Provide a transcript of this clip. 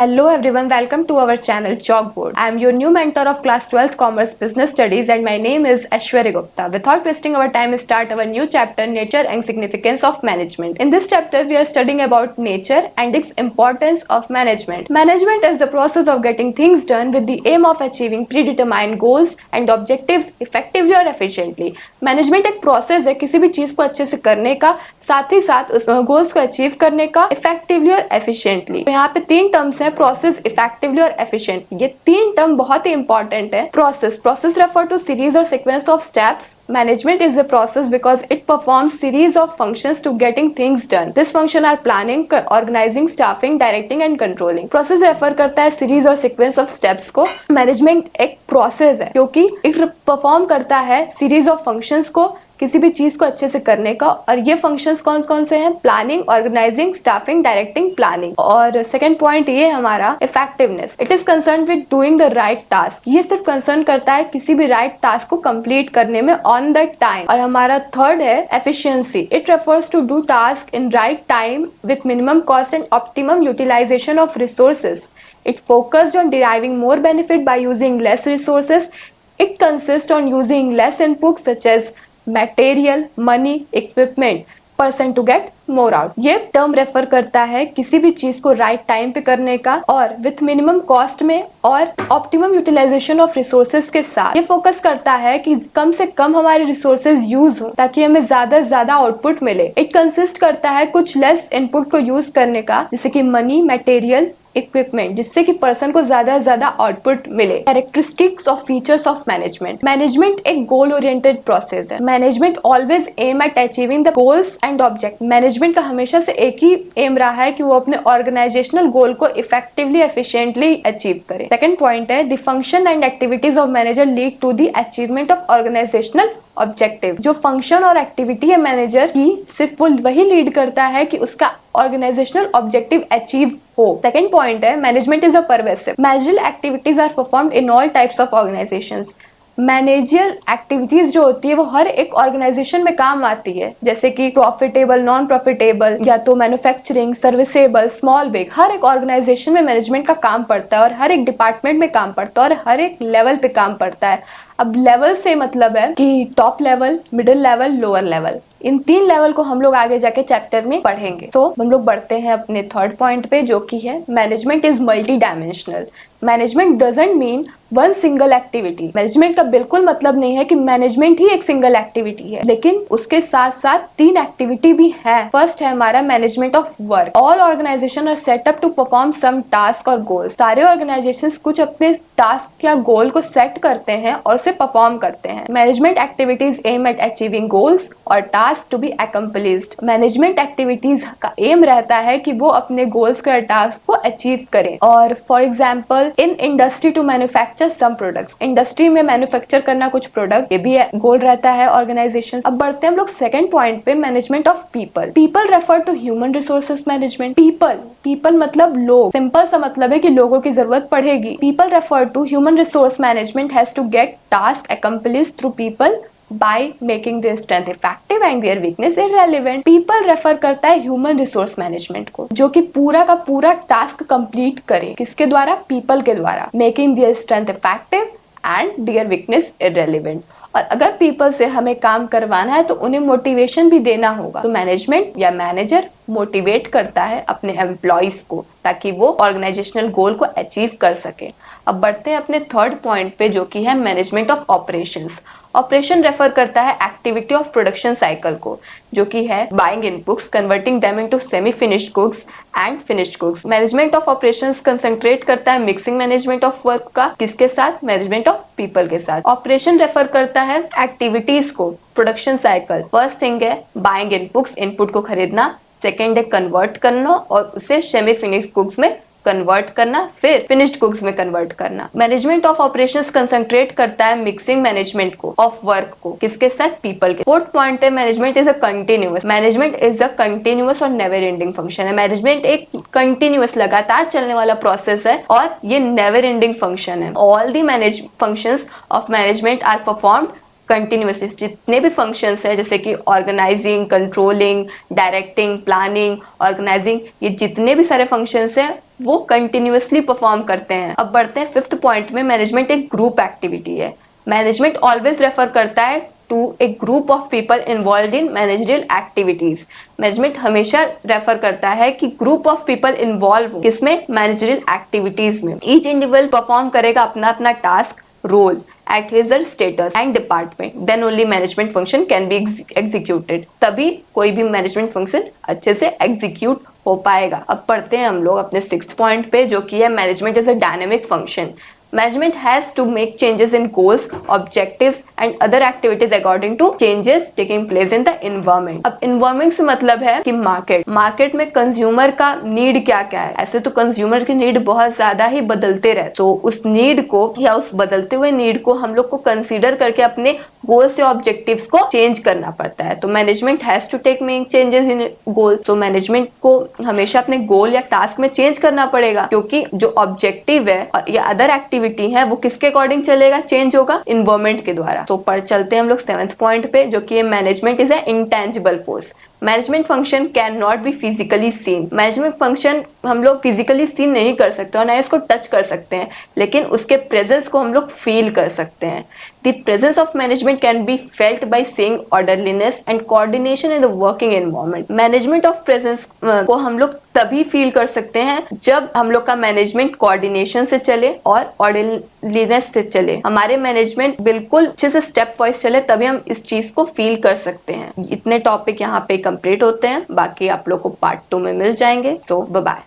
Hello everyone, welcome to our channel Chalkboard. I am your new mentor of class 12th Commerce Business Studies and my name is Aishwarya Gupta. Without wasting our time, start our new chapter, Nature and Significance of Management. In this chapter, we are studying about nature and its importance of management. Management is the process of getting things done with the aim of achieving predetermined goals and objectives effectively or efficiently. Management एक process है किसी भी चीज को अच्छे से करने का, साथ ही साथ उस गोल्स को अचीव करने का इफेक्टिवली और एफिशिएंटली। यहाँ पे तीन टर्म्स हैं, प्रोसेस, इफेक्टिवली और एफिशिएंट। ये तीन टर्म बहुत ही इंपॉर्टेंट है। प्रोसेस रेफर टू सीरीज और sequence of steps. Management is a process because it performs series of functions to getting things done. This function are planning, organizing, staffing, directing and controlling. Process refer करता है series और sequence of steps को. Management एक process है क्योंकि it perform करता है series of functions को किसी भी चीज को अच्छे से करने का, और ये फंक्शंस कौन कौन से हैं? Planning, organising, staffing, directing, planning. और सेकंड पॉइंट ये हमारा effectiveness. It is concern with doing the right task. ये सिर्फ कंसर्न करता है किसी भी राइट टास्क को कंप्लीट करने में ऑन द टाइम। और हमारा थर्ड है efficiency. It refers to do task in right time with minimum cost and optimum utilisation of resources. It focused on deriving more benefit by using less resources. It consists on using less inputs such as material, money, equipment, person to get more out. ये term refer करता है किसी भी चीज को right time पे करने का और विथ मिनिमम कॉस्ट में और ऑप्टिमम यूटिलाइजेशन ऑफ रिसोर्सेज के साथ। ये फोकस करता है कि कम से कम हमारे रिसोर्सेज यूज हो ताकि हमें ज्यादा से ज्यादा आउटपुट मिले। इट कंसिस्ट करता है कुछ लेस इनपुट को यूज करने का, जैसे कि मनी, मटेरियल, इक्विपमेंट, जिससे कि पर्सन को ज्यादा से ज्यादा आउटपुट मिले। Characteristics of features of management. Management एक गोल ओरिएंटेड प्रोसेस है। Management always aim at achieving the goals and object. Management का हमेशा से एक ही एम रहा है कि वो अपने ऑर्गेनाइजेशनल गोल को इफेक्टिवली, एफिशिएंटली अचीव करे। सेकंड पॉइंट है the function and activities of manager lead to the achievement of organisational objective. जो फंक्शन और एक्टिविटी है मैनेजर की, सिर्फ वो वही लीड करता है कि उसका ऑर्गेनाइजेशनल ऑब्जेक्टिव अचीव हो। सेकंड पॉइंट है management is a pervasive. Managerial activities are performed in all types of organisations. Managerial activities जो होती है वो हर एक ऑर्गेनाइजेशन में काम आती है, जैसे कि प्रॉफिटेबल, नॉन प्रॉफिटेबल, या तो मैन्युफैक्चरिंग, सर्विसेबल, स्मॉल, बिग। हर एक ऑर्गेनाइजेशन में मैनेजमेंट का काम पड़ता है और हर एक डिपार्टमेंट में काम पड़ता है और हर एक लेवल पे काम पड़ता है। अब लेवल से मतलब है कि top level, middle level, lower level. इन तीन लेवल को हम लोग आगे जाके चैप्टर में पढ़ेंगे। तो हम लोग बढ़ते हैं अपने थर्ड पॉइंट पे, जो कि है management is multi dimensional. Management doesn't mean one single activity. Management का बिल्कुल मतलब नहीं है कि मैनेजमेंट ही एक सिंगल एक्टिविटी है, लेकिन उसके साथ साथ तीन एक्टिविटी भी है। फर्स्ट है हमारा management of work. All organisation are set up to perform some task और गोल्स। सारे ऑर्गेनाइजेशंस कुछ अपने टास्क या गोल को सेट करते हैं और उसे परफॉर्म करते हैं। Management activities aim at achieving goals और task to be accomplished. Management activities का एम रहता है कि वो अपने गोल्स का टास्क को अचीव करें। और for example in industry to manufacture some products. Industry में मैन्युफैक्चर करना कुछ प्रोडक्ट, ये भी गोल रहता है ऑर्गेनाइजेशन। अब बढ़ते हैं हम लोग सेकंड पॉइंट पे, management of people. People refer to human resources management. People मतलब लोग, सिंपल सा मतलब है कि लोगों की जरूरत पड़ेगी। People refer to human resource management has to get task accomplished through people by making their strength effective and their weakness irrelevant. People refer करता है ह्यूमन रिसोर्स मैनेजमेंट को, जो कि पूरा का पूरा टास्क कंप्लीट करे। किसके द्वारा? पीपल के द्वारा। Making their strength effective and their weakness irrelevant. और अगर पीपल से हमें काम करवाना है तो उन्हें मोटिवेशन भी देना होगा। तो मैनेजमेंट या मैनेजर मोटिवेट करता है अपने एम्प्लॉइज को ताकि वो ऑर्गेनाइजेशनल गोल को अचीव कर सके। अब बढ़ते हैं अपने थर्ड पॉइंट पे, जो कि है management of operations. Operation refer करता है एक्टिविटी ऑफ प्रोडक्शन साइकिल को, जो कि है buying inputs, converting them into semi finished goods and finished goods. Management of operations concentrate करता है मिक्सिंग मैनेजमेंट ऑफ वर्क का, किसके साथ? मैनेजमेंट ऑफ पीपल के साथ। ऑपरेशन रेफर करता है एक्टिविटीज को, प्रोडक्शन साइकिल। फर्स्ट थिंग है बाइंग इनपुट्स, इनपुट को खरीदना। सेकेंड है कन्वर्ट करना और उसे सेमी फिनिश्ड गुड्स में कन्वर्ट करना, फिर फिनिश्ड गुड्स में कन्वर्ट करना। मैनेजमेंट ऑफ ऑपरेशंस कंसंट्रेट करता है मिक्सिंग मैनेजमेंट को, ऑफ वर्क को, किसके साथ? पीपल के। फोर्थ पॉइंट है management is a continuous. Management is a continuous और नेवर एंडिंग फंक्शन है। मैनेजमेंट एक कंटिन्यूअस, लगातार चलने वाला प्रोसेस है और ये नेवर एंडिंग फंक्शन है। All the manage functions of management are performed continuously. जितने भी फंक्शंस है जैसे कि organising, controlling, directing, planning, organising, ये जितने भी सारे फंक्शंस हैं वो कंटिन्यूअसली परफॉर्म करते हैं। अब बढ़ते हैं फिफ्थ पॉइंट में, मैनेजमेंट एक ग्रुप एक्टिविटी है। मैनेजमेंट ऑलवेज रेफर करता है to a group of people involve in managerial activities. Management हमेशा रेफर करता है कि ग्रुप ऑफ पीपल इन्वॉल्व हो किसमें, मैनेजरियल एक्टिविटीज में। ईच इंडिविजुअल परफॉर्म करेगा अपना अपना task, role at his status and department, then only management function can be executed। तभी कोई भी मैनेजमेंट फंक्शन अच्छे से एग्जीक्यूट हो पाएगा। अब पढ़ते हैं हम लोग अपने सिक्स्थ पॉइंट पे, जो कि है management is a dynamic function. Management has to make changes in goals, objectives and other activities according to changes taking place in the environment। अब environment से मतलब है कि मार्केट में कंज्यूमर का नीड क्या क्या है। ऐसे तो कंज्यूमर की नीड बहुत ज्यादा ही बदलते रहे, तो उस नीड को या उस बदलते हुए नीड को हम लोग को कंसीडर करके अपने गोल्स या ऑब्जेक्टिव्स को चेंज करना पड़ता है। तो management has to take make changes in goal. तो मैनेजमेंट को हमेशा अपने गोल या टास्क में चेंज करना पड़ेगा, क्योंकि जो ऑब्जेक्टिव है या अदर एक्टिविटी है वो किसके अकॉर्डिंग चलेगा, चेंज होगा इन्वायरमेंट के द्वारा। तो पढ़ चलते हैं हम लोग सेवेंथ पॉइंट पे, जो कि management is a intangible force. Management function can not be physically seen. Management function हम लोग फिजिकली सीन नहीं कर सकते और ना इसको टच कर सकते हैं, लेकिन उसके प्रेजेंस को हम लोग फील कर सकते हैं। The presence of management can be felt by seeing orderliness and coordination in the working environment. Management of presence को हम लोग तभी फील कर सकते हैं जब हम लोग का मैनेजमेंट कोऑर्डिनेशन से चले और ऑर्डरलीनेस से चले। हमारे मैनेजमेंट बिल्कुल अच्छे से स्टेप वाइज चले, तभी हम इस चीज को फील कर सकते हैं। इतने टॉपिक यहाँ पे कंप्लीट होते हैं, बाकी आप लोग को पार्ट 2 में मिल जाएंगे। तो बाय बाय।